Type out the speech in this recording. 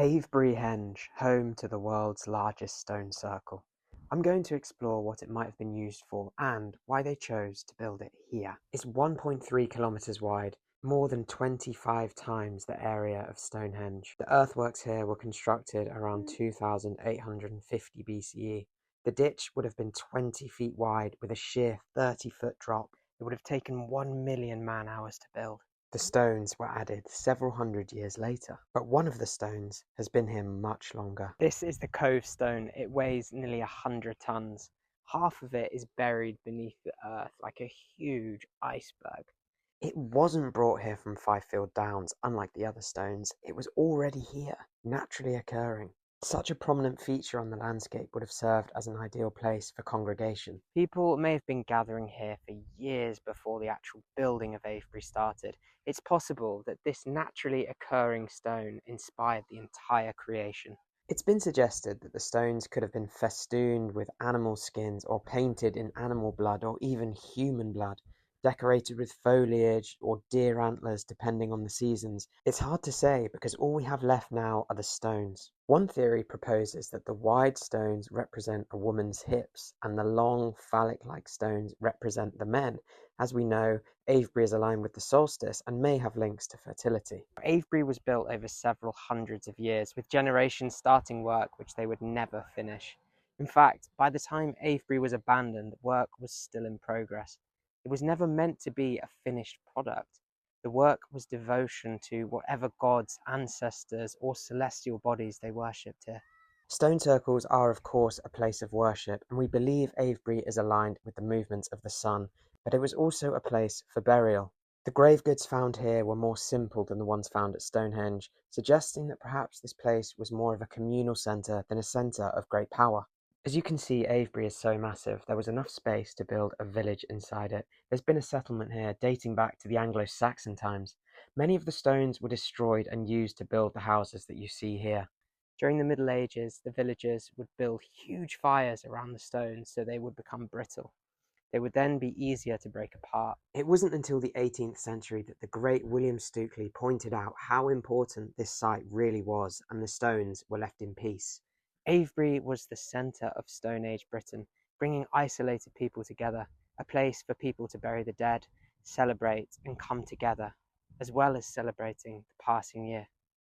Avebury Henge, home to the world's largest stone circle. I'm going to explore what it might have been used for and why they chose to build it here. It's 1.3 kilometres wide, more than 25 times the area of Stonehenge. The earthworks here were constructed around 2850 BCE. The ditch would have been 20 feet wide with a sheer 30-foot drop. It would have taken 1 million man-hours to build. The stones were added several hundred years later, but one of the stones has been here much longer. This is the Cove Stone. It weighs nearly 100 tons. Half of it is buried beneath the earth like a huge iceberg. It wasn't brought here from Fifield Downs, unlike the other stones. It was already here, naturally occurring. Such a prominent feature on the landscape would have served as an ideal place for congregation. People may have been gathering here for years before the actual building of Avebury started. It's possible that this naturally occurring stone inspired the entire creation. It's been suggested that the stones could have been festooned with animal skins or painted in animal blood or even human blood, decorated with foliage or deer antlers depending on the seasons. It's hard to say because all we have left now are the stones. One theory proposes that the wide stones represent a woman's hips and the long phallic-like stones represent the men. As we know, Avebury is aligned with the solstice and may have links to fertility. Avebury was built over several hundreds of years, with generations starting work which they would never finish. In fact, by the time Avebury was abandoned, work was still in progress. It was never meant to be a finished product. The work was devotion to whatever gods, ancestors, or celestial bodies they worshipped here. Stone circles are, of course, a place of worship, and we believe Avebury is aligned with the movements of the sun, but it was also a place for burial. The grave goods found here were more simple than the ones found at Stonehenge, suggesting that perhaps this place was more of a communal centre than a centre of great power. As you can see, Avebury is so massive, there was enough space to build a village inside it. There's been a settlement here dating back to the Anglo-Saxon times. Many of the stones were destroyed and used to build the houses that you see here. During the Middle Ages, the villagers would build huge fires around the stones so they would become brittle. They would then be easier to break apart. It wasn't until the 18th century that the great William Stukeley pointed out how important this site really was, and the stones were left in peace. Avebury was the centre of Stone Age Britain, bringing isolated people together, a place for people to bury the dead, celebrate and come together, as well as celebrating the passing year.